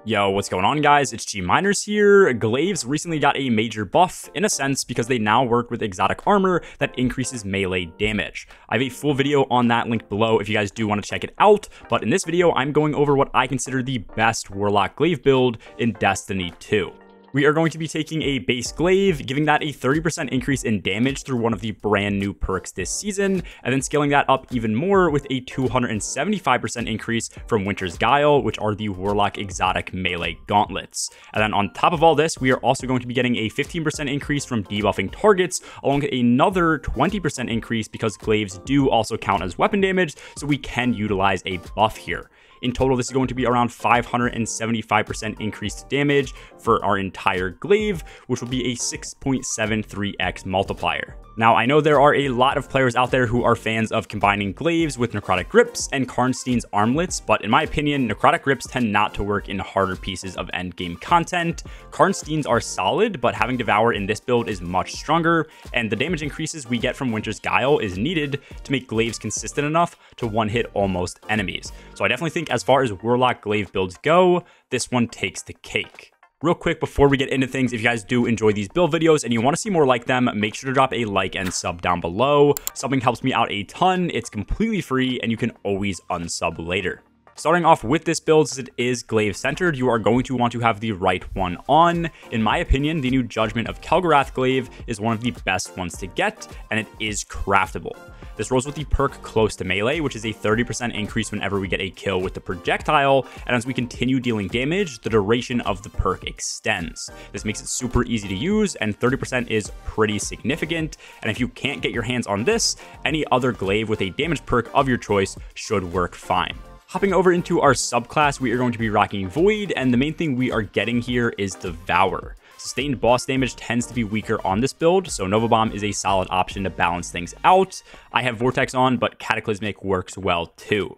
Yo, what's going on, guys? It's G Miners here. Glaives recently got a major buff, in a sense, because they now work with exotic armor that increases melee damage. I have a full video on that linked below if you guys do want to check it out, but in this video, I'm going over what I consider the best Warlock Glaive build in Destiny 2. We are going to be taking a base Glaive, giving that a 30% increase in damage through one of the brand new perks this season, and then scaling that up even more with a 275% increase from Winter's Guile, which are the Warlock exotic melee gauntlets. And then on top of all this, we are also going to be getting a 15% increase from debuffing targets, along with another 20% increase because Glaives do also count as weapon damage, so we can utilize a buff here. In total, this is going to be around 575% increased damage for our entire Glaive, which will be a 6.73x multiplier. Now, I know there are a lot of players out there who are fans of combining Glaives with Necrotic Grips and Karnstein's armlets, but in my opinion, Necrotic Grips tend not to work in harder pieces of endgame content. Karnstein's are solid, but having Devour in this build is much stronger, and the damage increases we get from Winter's Guile is needed to make Glaives consistent enough to one-hit almost enemies. So I definitely think as far as Warlock Glaive builds go, this one takes the cake. Real quick, before we get into things, if you guys do enjoy these build videos and you want to see more like them, make sure to drop a like and sub down below. Subbing helps me out a ton, it's completely free, and you can always unsub later. Starting off with this build, since it is Glaive centered, you are going to want to have the right one on. In my opinion, the new Judgment of Kel'Garath Glaive is one of the best ones to get, and it is craftable. This rolls with the perk Close to Melee, which is a 30% increase whenever we get a kill with the projectile, and as we continue dealing damage, the duration of the perk extends. This makes it super easy to use, and 30% is pretty significant, and if you can't get your hands on this, any other Glaive with a damage perk of your choice should work fine. Hopping over into our subclass, we are going to be rocking Void, and the main thing we are getting here is Devour. Sustained boss damage tends to be weaker on this build, so Nova Bomb is a solid option to balance things out. I have Vortex on, but Cataclysmic works well too.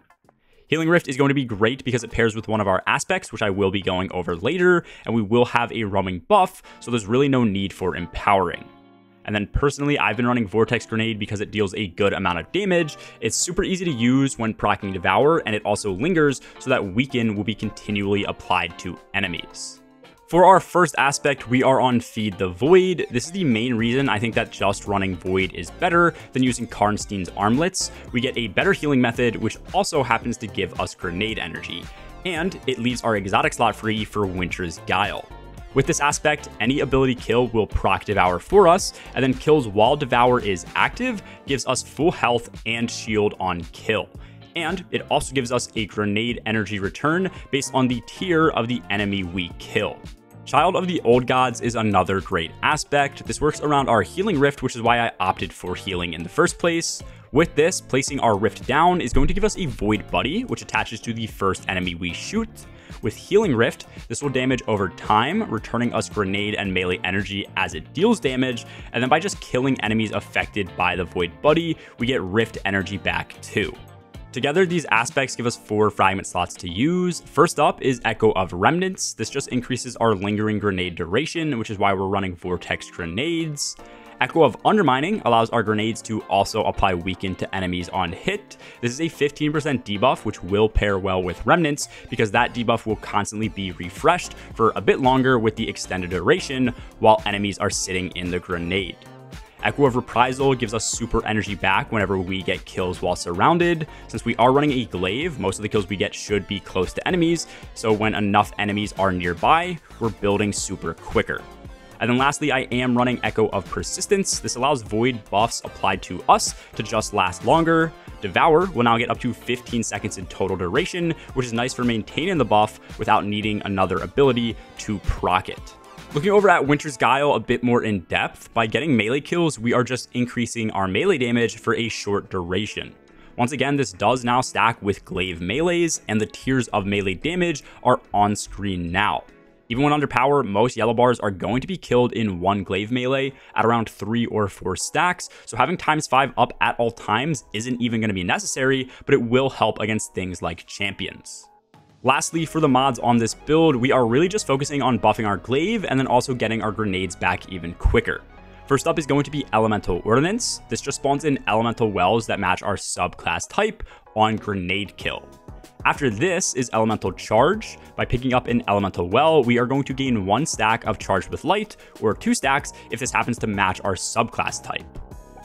Healing Rift is going to be great because it pairs with one of our aspects, which I will be going over later, and we will have a roaming buff, so there's really no need for Empowering. And then personally, I've been running Vortex Grenade because it deals a good amount of damage. It's super easy to use when proccing Devour, and it also lingers, so that Weaken will be continually applied to enemies. For our first aspect, we are on Feed the Void. This is the main reason I think that just running Void is better than using Karnstein's armlets. We get a better healing method, which also happens to give us grenade energy, and it leaves our exotic slot free for Winter's Guile. With this aspect, any ability kill will proc Devour for us, and then kills while Devour is active gives us full health and shield on kill. And it also gives us a grenade energy return based on the tier of the enemy we kill. Child of the Old Gods is another great aspect. This works around our Healing Rift, which is why I opted for healing in the first place. With this, placing our Rift down is going to give us a Void Buddy, which attaches to the first enemy we shoot. With Healing Rift, this will damage over time, returning us grenade and melee energy as it deals damage, and then by just killing enemies affected by the Void Buddy, we get Rift energy back too. Together, these aspects give us 4 fragment slots to use. First up is Echo of Remnants. This just increases our lingering grenade duration, which is why we're running Vortex Grenades. Echo of Undermining allows our grenades to also apply Weaken to enemies on hit. This is a 15% debuff, which will pair well with Remnants because that debuff will constantly be refreshed for a bit longer with the extended duration while enemies are sitting in the grenade. Echo of Reprisal gives us super energy back whenever we get kills while surrounded. Since we are running a Glaive, most of the kills we get should be close to enemies, so when enough enemies are nearby, we're building super quicker. And then lastly, I am running Echo of Persistence. This allows Void buffs applied to us to just last longer. Devour will now get up to 15 seconds in total duration, which is nice for maintaining the buff without needing another ability to proc it. Looking over at Winter's Guile a bit more in depth, by getting melee kills, we are just increasing our melee damage for a short duration. Once again, this does now stack with Glaive melees, and the tiers of melee damage are on screen now. Even when under power, most yellow bars are going to be killed in one Glaive melee at around 3 or 4 stacks, so having ×5 up at all times isn't even going to be necessary, but it will help against things like champions. Lastly, for the mods on this build, we are really just focusing on buffing our Glaive and then also getting our grenades back even quicker. First up is going to be Elemental Ordnance. This just spawns in elemental wells that match our subclass type on grenade kill. After this is Elemental Charge. By picking up an elemental well, we are going to gain 1 stack of Charged with Light, or 2 stacks if this happens to match our subclass type.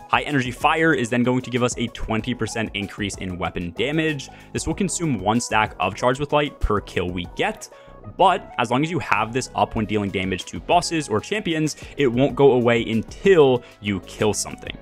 High Energy Fire is then going to give us a 20% increase in weapon damage. This will consume 1 stack of Charged with Light per kill we get, but as long as you have this up when dealing damage to bosses or champions, it won't go away until you kill something.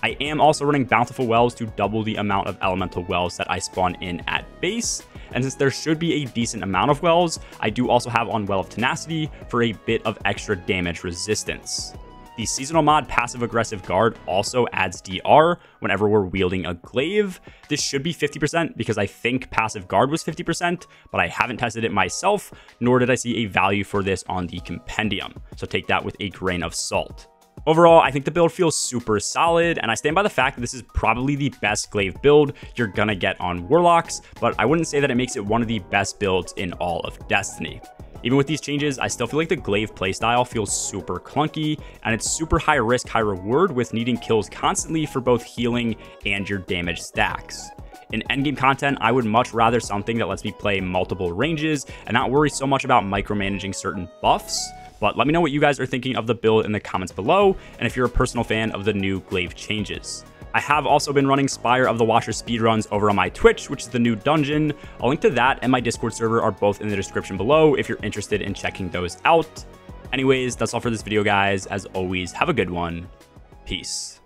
I am also running Bountiful Wells to double the amount of elemental wells that I spawn in at base, and since there should be a decent amount of wells, I do also have on Well of Tenacity for a bit of extra damage resistance. The seasonal mod Passive Aggressive Guard also adds DR whenever we're wielding a glaive. This should be 50% because I think Passive Guard was 50%, but I haven't tested it myself, nor did I see a value for this on the compendium, so take that with a grain of salt. Overall, I think the build feels super solid, and I stand by the fact that this is probably the best glaive build you're gonna get on Warlocks, but I wouldn't say that it makes it one of the best builds in all of Destiny. Even with these changes, I still feel like the glaive playstyle feels super clunky, and it's super high risk, high reward with needing kills constantly for both healing and your damage stacks. In endgame content, I would much rather something that lets me play multiple ranges and not worry so much about micromanaging certain buffs. But let me know what you guys are thinking of the build in the comments below, and if you're a personal fan of the new glaive changes. I have also been running Spire of the Watcher speedruns over on my Twitch, which is the new dungeon. A link to that and my Discord server are both in the description below if you're interested in checking those out. Anyways, that's all for this video, guys. As always, have a good one. Peace.